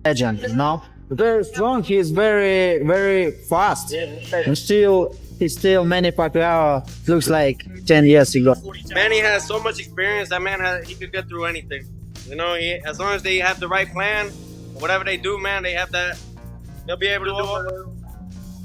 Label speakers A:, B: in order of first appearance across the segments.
A: legend, you know? Very strong. He's very, very fast. And he's still Manny Pacquiao looks like 10 years ago.
B: Manny has so much experience. That man he could get through anything. You know, as long as they have the right plan, whatever they do, man, they have that. They'll be able to do it.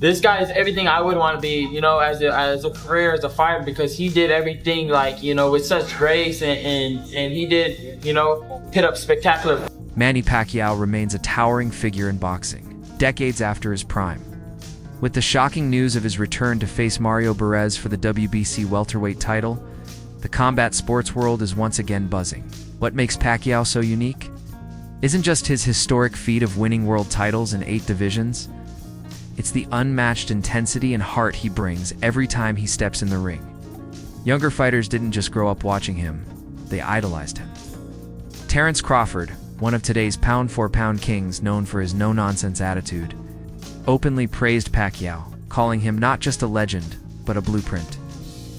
C: This guy is everything I would want to be, you know, as a career, as a fighter, because he did everything, like, you know, with such grace, and he did, you know, put up spectacular.
D: Manny Pacquiao remains a towering figure in boxing, decades after his prime. With the shocking news of his return to face Mario Barez for the WBC welterweight title, the combat sports world is once again buzzing. What makes Pacquiao so unique? Isn't just his historic feat of winning world titles in 8 divisions? It's the unmatched intensity and heart he brings every time he steps in the ring. Younger fighters didn't just grow up watching him, they idolized him. Terence Crawford, one of today's pound-for-pound kings known for his no-nonsense attitude, openly praised Pacquiao, calling him not just a legend, but a blueprint.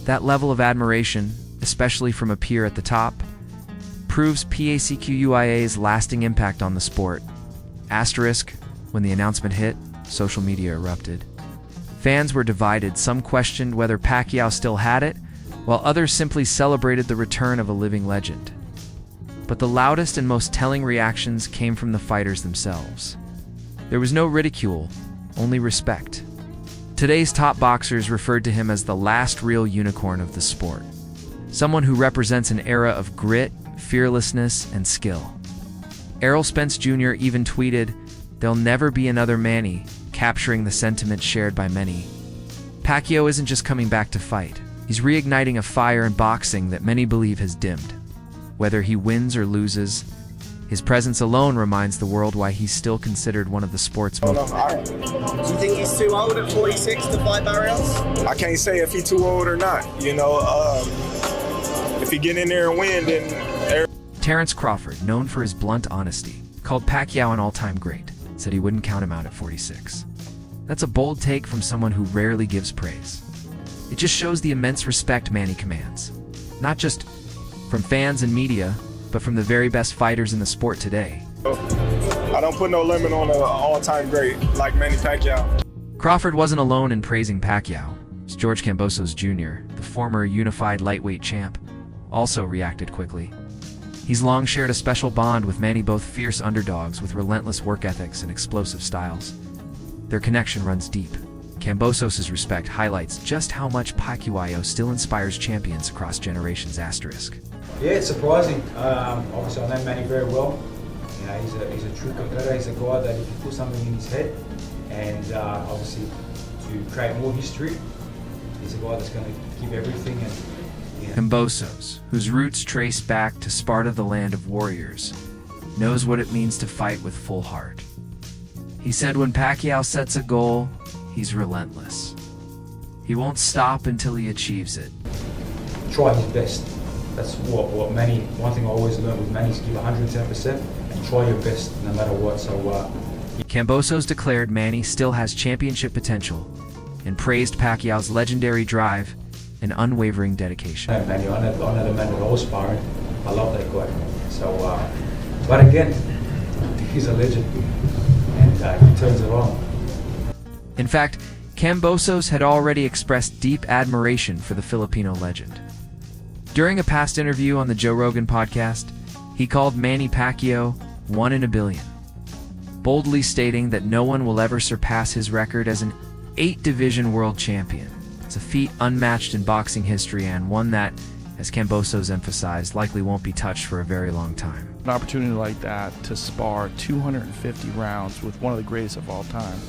D: That level of admiration, especially from a peer at the top, proves Pacquiao's lasting impact on the sport. Asterisk, when the announcement hit, social media erupted. Fans were divided. Some questioned whether Pacquiao still had it, while others simply celebrated the return of a living legend. But the loudest and most telling reactions came from the fighters themselves. There was no ridicule, only respect. Today's top boxers referred to him as the last real unicorn of the sport, someone who represents an era of grit, fearlessness, and skill. Errol Spence Jr. even tweeted, "There'll never be another Manny," capturing the sentiment shared by many. Pacquiao isn't just coming back to fight, he's reigniting a fire in boxing that many believe has dimmed. Whether he wins or loses, his presence alone reminds the world why he's still considered one of the sport's most...
E: Do you think he's too old at 46 to fight Barrios?
F: I can't say if he's too old or not. You know, if he get in there and win, then...
D: Terence Crawford, known for his blunt honesty, called Pacquiao an all-time great, said he wouldn't count him out at 46. That's a bold take from someone who rarely gives praise. It just shows the immense respect Manny commands, not just from fans and media, but from the very best fighters in the sport today.
F: I don't put no limit on an all-time great like Manny Pacquiao.
D: Crawford wasn't alone in praising Pacquiao. George Kambosos Jr., the former unified lightweight champ, also reacted quickly. He's long shared a special bond with Manny, both fierce underdogs with relentless work ethics and explosive styles. Their connection runs deep. Kambosos' respect highlights just how much Pacquiao still inspires champions across generations. Asterisk.
G: Yeah, it's surprising. Obviously, I know Manny very well. You know, he's a true competitor. He's a guy that if you put something in his head, and obviously to create more history, he's a guy that's going to give everything. And
D: Kambosos, whose roots trace back to Sparta, the land of warriors, knows what it means to fight with full heart. He said when Pacquiao sets a goal, he's relentless. He won't stop until he achieves it.
G: Try his best. That's what Manny, one thing I always learned with Manny is give 110% and try your best no matter what. So
D: Kambosos declared Manny still has championship potential and praised Pacquiao's legendary drive and unwavering dedication.
G: I know Manny, I know the man that I was sparring. I love that guy. So, but again, he's a legend and he turns it on.
D: In fact, Kambosos had already expressed deep admiration for the Filipino legend. During a past interview on the Joe Rogan podcast, he called Manny Pacquiao one in a billion, boldly stating that no one will ever surpass his record as an 8-division world champion. It's a feat unmatched in boxing history and one that, as Kambosos emphasized, likely won't be touched for a very long time.
H: An opportunity like that to spar 250 rounds with one of the greatest of all time.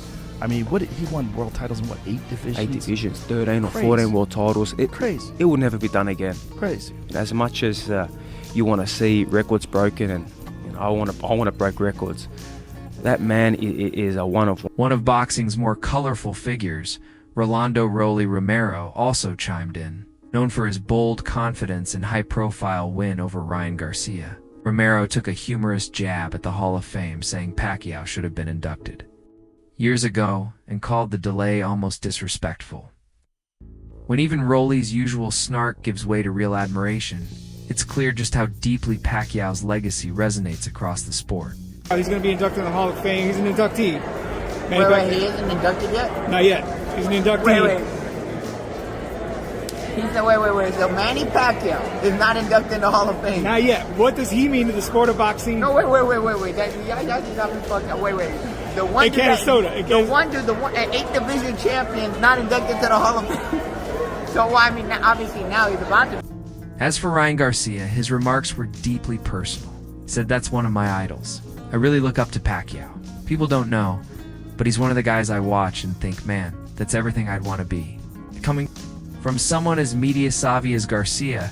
H: I mean, he won world titles in what, 8 divisions?
I: 8 divisions, 13 or 14 world titles.
H: Crazy.
I: It will never be done again.
H: Crazy.
I: As much as you want to see records broken, and I want to break records, that man is a one of one.
D: One of boxing's more colorful figures, Rolando "Rolly" Romero, also chimed in. Known for his bold confidence and high-profile win over Ryan Garcia, Romero took a humorous jab at the Hall of Fame, saying Pacquiao should have been inducted years ago, and called the delay almost disrespectful. When even Rolly's usual snark gives way to real admiration, it's clear just how deeply Pacquiao's legacy resonates across the sport.
J: He's going to be inducted in the Hall of Fame. He's an inductee.
K: Wait, he isn't inducted yet?
J: Not yet. He's an inductee.
K: Wait. Wait. So Manny Pacquiao is not inducted in the Hall of Fame?
J: Not yet. What does he mean to the sport of boxing?
K: No, wait. Y'all just got me fucked up. Wait. The one dude, the 8th division champion, not inducted to the Hall of Fame. So, well, I mean, obviously now he's about to.
D: As for Ryan Garcia, his remarks were deeply personal. He said, "That's one of my idols. I really look up to Pacquiao. People don't know, but he's one of the guys I watch and think, man, that's everything I'd want to be." Coming from someone as media savvy as Garcia,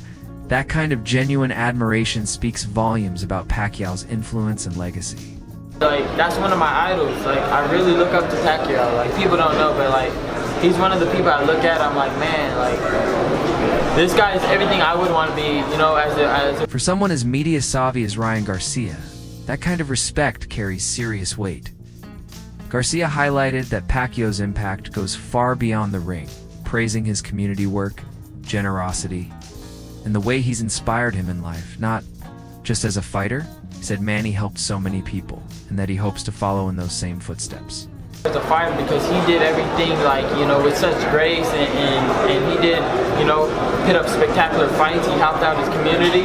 D: that kind of genuine admiration speaks volumes about Pacquiao's influence and legacy.
C: Like, that's one of my idols. Like, I really look up to Pacquiao. Like, people don't know, but like, he's one of the people I look at. I'm like, man, like, this guy is everything I would want to be, you know, as a...
D: For someone as media savvy as Ryan Garcia, that kind of respect carries serious weight. Garcia highlighted that Pacquiao's impact goes far beyond the ring, praising his community work, generosity, and the way he's inspired him in life, not just as a fighter. He said Manny helped so many people, and that he hopes to follow in those same footsteps.
C: As a fighter, because he did everything, like, you know, with such grace, and he did, you know, put up spectacular fights. He helped out his community.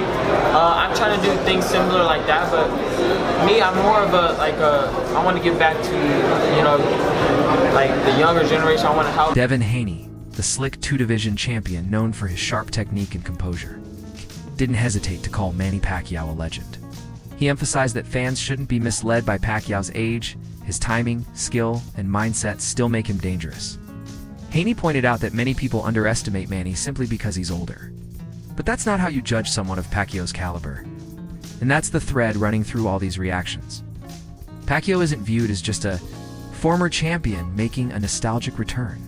C: I'm trying to do things similar like that, but me, I'm more of I want to give back to, you know, like the younger generation. I want to help.
D: Devin Haney, the slick 2-division champion known for his sharp technique and composure, didn't hesitate to call Manny Pacquiao a legend. He emphasized that fans shouldn't be misled by Pacquiao's age. His timing, skill, and mindset still make him dangerous. Haney pointed out that many people underestimate Manny simply because he's older. But that's not how you judge someone of Pacquiao's caliber. And that's the thread running through all these reactions. Pacquiao isn't viewed as just a former champion making a nostalgic return.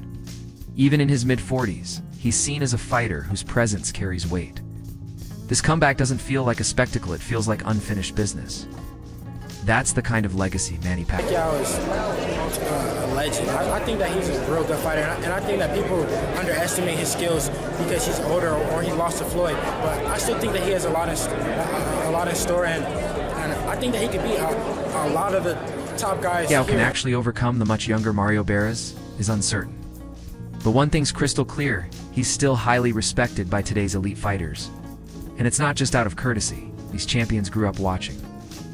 D: Even in his mid-40s, he's seen as a fighter whose presence carries weight. This comeback doesn't feel like a spectacle, it feels like unfinished business. That's the kind of legacy Manny
L: Pacquiao is a legend. I think that he's a real good fighter, and I think that people underestimate his skills because he's older or he lost to Floyd. But I still think that he has a lot in store, and I think that he could beat a lot of the top guys.
D: Pacquiao can actually overcome the much younger Mario Barrios is uncertain. But one thing's crystal clear: he's still highly respected by today's elite fighters. And it's not just out of courtesy. These champions grew up watching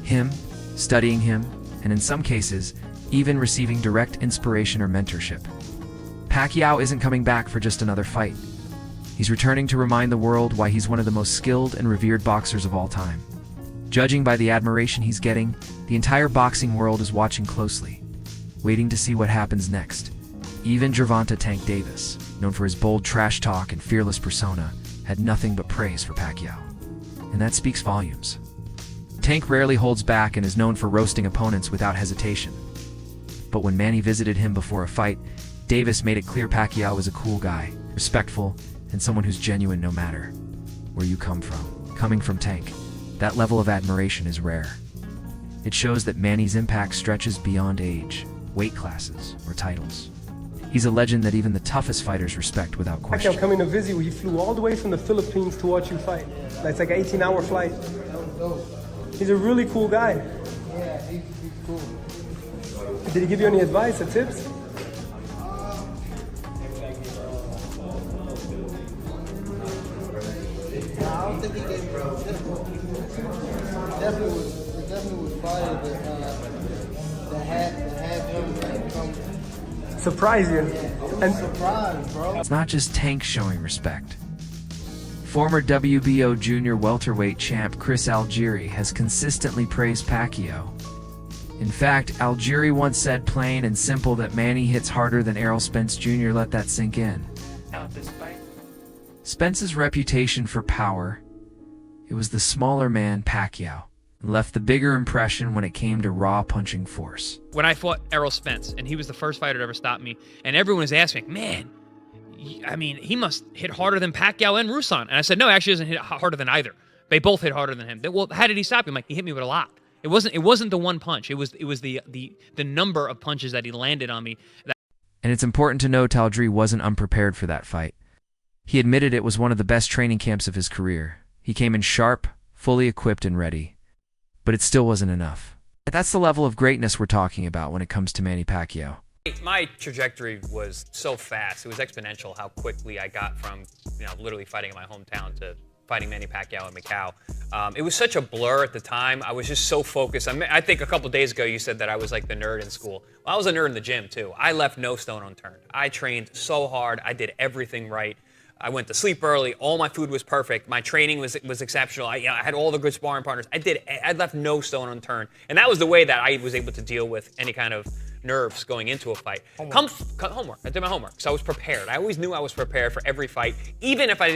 D: him, studying him, and in some cases, even receiving direct inspiration or mentorship. Pacquiao isn't coming back for just another fight. He's returning to remind the world why he's one of the most skilled and revered boxers of all time. Judging by the admiration he's getting, the entire boxing world is watching closely, waiting to see what happens next. Even Gervonta Tank Davis, known for his bold trash talk and fearless persona, had nothing but praise for Pacquiao. And that speaks volumes. Tank rarely holds back and is known for roasting opponents without hesitation. But when Manny visited him before a fight, Davis made it clear Pacquiao was a cool guy, respectful, and someone who's genuine no matter where you come from. Coming from Tank, that level of admiration is rare. It shows that Manny's impact stretches beyond age, weight classes, or titles. He's a legend that even the toughest fighters respect without question.
M: Pacquiao coming to visit you, he flew all the way from the Philippines to watch you fight. That's like an 18-hour flight. He's a really cool guy.
K: Yeah, he's cool.
M: Did he give you any advice or tips?
K: I don't think he gave me any tips. It definitely was fire that had him come.
M: Surprise you. And
K: surprise, bro.
D: It's not just Tank showing respect. Former WBO junior welterweight champ Chris Algieri has consistently praised Pacquiao. In fact, Algieri once said plain and simple that Manny hits harder than Errol Spence Jr. Let that sink in. Spence's reputation for power, it was the smaller man Pacquiao, left the bigger impression when it came to raw punching force.
N: When I fought Errol Spence, and he was the first fighter to ever stop me, and everyone was asking, man, I mean, he must hit harder than Pacquiao and Rusan. And I said, no, actually, he doesn't hit harder than either. They both hit harder than him. Well, how did he stop you? I'm like, he hit me with a lot. It wasn't the one punch. It was the number of punches that he landed on me.
D: And it's important to note Algieri wasn't unprepared for that fight. He admitted it was one of the best training camps of his career. He came in sharp, fully equipped and ready. But it still wasn't enough. That's the level of greatness we're talking about when it comes to Manny Pacquiao.
N: My trajectory was so fast. It was exponential how quickly I got from, literally fighting in my hometown to fighting Manny Pacquiao in Macau. It was such a blur at the time. I was just so focused. I think a couple days ago you said that I was like the nerd in school. Well, I was a nerd in the gym too. I left no stone unturned. I trained so hard. I did everything right. I went to sleep early. All my food was perfect. My training was exceptional. I had all the good sparring partners. I left no stone unturned. And that was the way that I was able to deal with any kind of nerves going into a fight. Homework. I did my homework, so I was prepared. I always knew I was prepared for every fight, even if I